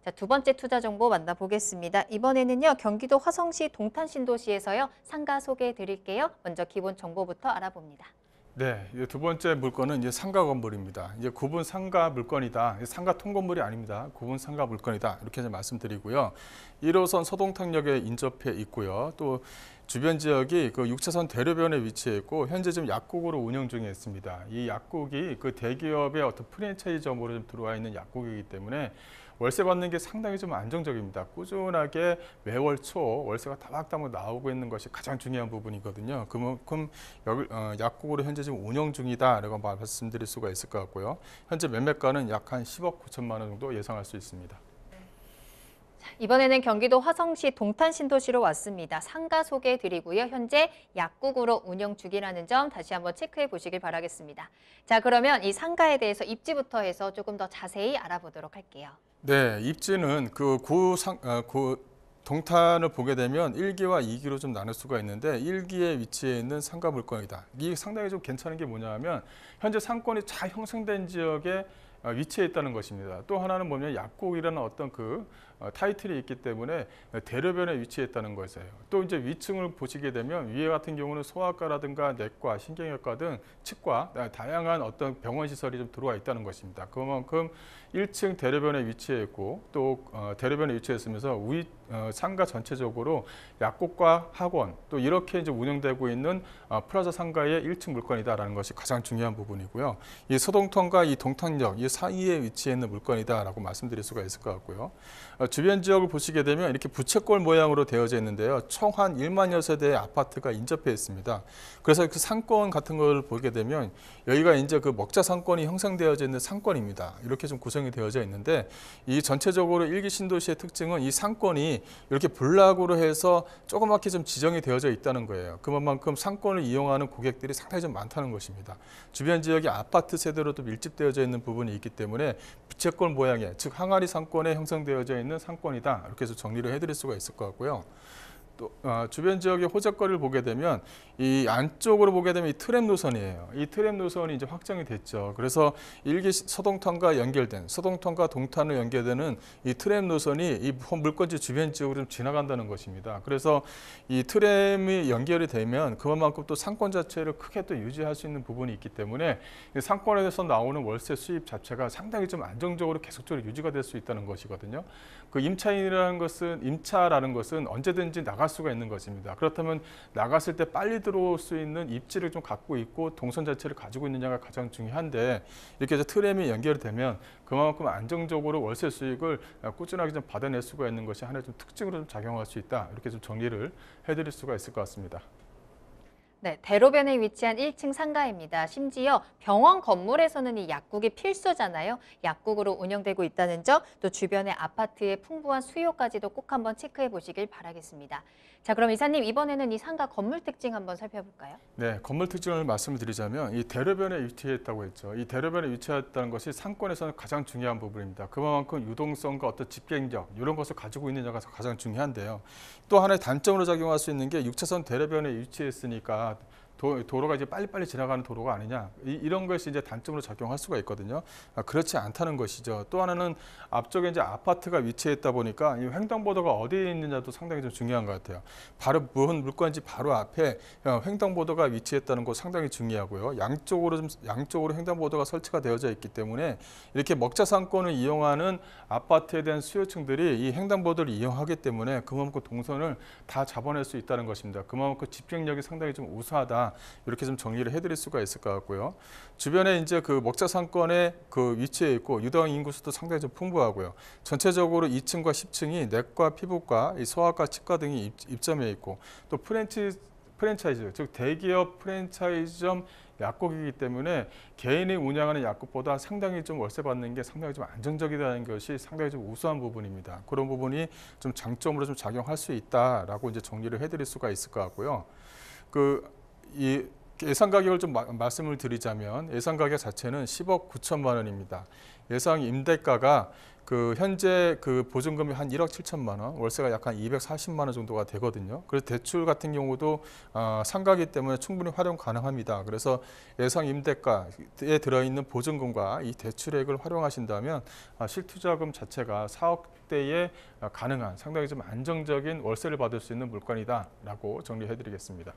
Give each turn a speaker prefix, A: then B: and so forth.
A: 자, 두 번째 투자 정보 만나보겠습니다. 이번에는요, 경기도 화성시 동탄신도시에서요, 상가 소개해 드릴게요. 먼저 기본 정보부터 알아봅니다.
B: 네, 이제 두 번째 물건은 이제 상가 건물입니다. 이제 구분 상가 물건이다. 상가 통건물이 아닙니다. 구분 상가 물건이다. 이렇게 말씀드리고요. 1호선 서동탕역에 인접해 있고요. 또 주변 지역이 그 6차선 대로변에 위치해 있고 현재 좀 약국으로 운영 중에 있습니다. 이 약국이 그 대기업의 어떤 프랜차이즈점으로 좀 들어와 있는 약국이기 때문에 월세 받는 게 상당히 좀 안정적입니다. 꾸준하게 매월 초 월세가 다박다박 나오고 있는 것이 가장 중요한 부분이거든요. 그만큼 약국으로 현재 지금 운영 중이다라고 말씀드릴 수가 있을 것 같고요. 현재 매매가는 약 한 10억 9천만 원 정도 예상할 수 있습니다.
A: 이번에는 경기도 화성시 동탄신도시로 왔습니다. 상가 소개해 드리고요. 현재 약국으로 운영 중이라는 점 다시 한번 체크해 보시길 바라겠습니다. 자, 그러면 이 상가에 대해서 입지부터 해서 조금 더 자세히 알아보도록 할게요.
B: 네, 입지는 동탄을 보게 되면 1기와 2기로 좀 나눌 수가 있는데 1기에 위치해 있는 상가 물건이다. 이게 상당히 좀 괜찮은 게 뭐냐면 현재 상권이 잘 형성된 지역에 위치해 있다는 것입니다. 또 하나는 뭐냐면 약국이라는 어떤 타이틀이 있기 때문에 대로변에 위치했다는 것이에요. 또 이제 위층을 보시게 되면 위에 같은 경우는 소아과라든가 내과, 신경외과 등 치과 다양한 어떤 병원 시설이 좀 들어와 있다는 것입니다. 그만큼 1층 대로변에 위치해 있고 또 대로변에 위치했으면서 상가 전체적으로 약국과 학원 또 이렇게 이제 운영되고 있는 플라자 상가의 1층 물건이다라는 것이 가장 중요한 부분이고요. 이 서동탄과 이 동탄역 이 사이에 위치해 있는 물건이다라고 말씀드릴 수가 있을 것 같고요. 주변 지역을 보시게 되면 이렇게 부채꼴 모양으로 되어져 있는데요. 총 한 1만여 세대의 아파트가 인접해 있습니다. 그래서 그 상권 같은 걸 보게 되면 여기가 이제 그 먹자 상권이 형성되어져 있는 상권입니다. 이렇게 좀 구성이 되어져 있는데 이 전체적으로 일기 신도시의 특징은 이 상권이 이렇게 블락으로 해서 조그맣게 좀 지정이 되어져 있다는 거예요. 그만큼 상권을 이용하는 고객들이 상당히 좀 많다는 것입니다. 주변 지역이 아파트 세대로도 밀집되어져 있는 부분이 있기 때문에 부채꼴 모양의 즉 항아리 상권에 형성되어져 있는 상권이다. 이렇게 해서 정리를 해드릴 수가 있을 것 같고요. 또 주변 지역의 호재거리를 보게 되면 이 안쪽으로 보게 되면 이 트램 노선이에요. 이 트램 노선이 이제 확정이 됐죠. 그래서 일기 서동탄과 연결된 서동탄과 동탄을 연결되는 이 트램 노선이 이 물건지 주변 지역으로 좀 지나간다는 것입니다. 그래서 이 트램이 연결이 되면 그만큼 또 상권 자체를 크게 또 유지할 수 있는 부분이 있기 때문에 상권에서 나오는 월세 수입 자체가 상당히 좀 안정적으로 계속적으로 유지가 될 수 있다는 것이거든요. 그 임차라는 것은 언제든지 나갈 수가 있는 것입니다. 그렇다면 나갔을 때 빨리 들어올 수 있는 입지를 좀 갖고 있고 동선 자체를 가지고 있느냐가 가장 중요한데 이렇게 해서 트램이 연결되면 그만큼 안정적으로 월세 수익을 꾸준하게 좀 받아낼 수가 있는 것이 하나의 좀 특징으로 좀 작용할 수 있다. 이렇게 좀 정리를 해드릴 수가 있을 것 같습니다.
A: 네, 대로변에 위치한 1층 상가입니다. 심지어 병원 건물에서는 이 약국이 필수잖아요. 약국으로 운영되고 있다는 점, 또 주변의 아파트의 풍부한 수요까지도 꼭 한번 체크해 보시길 바라겠습니다. 자, 그럼 이사님 이번에는 이 상가 건물 특징 한번 살펴볼까요?
B: 네, 건물 특징을 말씀을 드리자면 이 대로변에 위치했다고 했죠. 이 대로변에 위치했다는 것이 상권에서는 가장 중요한 부분입니다. 그만큼 유동성과 어떤 집행력 이런 것을 가지고 있느냐가 가장 중요한데요. 또 하나의 단점으로 작용할 수 있는 게 6차선 대로변에 위치했으니까 도로가 이제 빨리빨리 지나가는 도로가 아니냐 이런 것이 이제 단점으로 작용할 수가 있거든요. 그렇지 않다는 것이죠. 또 하나는 앞쪽에 이제 아파트가 위치했다 보니까 이 횡단보도가 어디에 있느냐도 상당히 좀 중요한 것 같아요. 바로 무슨 물건인지 바로 앞에 횡단보도가 위치했다는 거 상당히 중요하고요. 양쪽으로 횡단보도가 설치가 되어져 있기 때문에 이렇게 먹자 상권을 이용하는 아파트에 대한 수요층들이 이 횡단보도를 이용하기 때문에 그만큼 동선을 다 잡아낼 수 있다는 것입니다. 그만큼 집행력이 상당히 좀 우수하다. 이렇게 좀 정리를 해드릴 수가 있을 것 같고요. 주변에 이제 그 먹자 상권에 그 위치해 있고 유동 인구수도 상당히 좀 풍부하고요. 전체적으로 2층과 10층이 내과, 피부과, 소아과, 치과 등이 입점해 있고 또 프랜차이즈, 즉 대기업 프랜차이즈점 약국이기 때문에 개인이 운영하는 약국보다 상당히 좀 월세 받는 게 상당히 좀 안정적이라는 것이 상당히 좀 우수한 부분입니다. 그런 부분이 좀 장점으로 좀 작용할 수 있다라고 이제 정리를 해드릴 수가 있을 것 같고요. 이 예상 가격을 좀 말씀을 드리자면 예상 가격 자체는 10억 9천만 원입니다. 예상 임대가가 그 현재 그 보증금이 한 1억 7천만 원, 월세가 약간 240만 원 정도가 되거든요. 그래서 대출 같은 경우도 상가이기 때문에 충분히 활용 가능합니다. 그래서 예상 임대가에 들어있는 보증금과 이 대출액을 활용하신다면 실투자금 자체가 4억대에 가능한 상당히 좀 안정적인 월세를 받을 수 있는 물건이다라고 정리해드리겠습니다.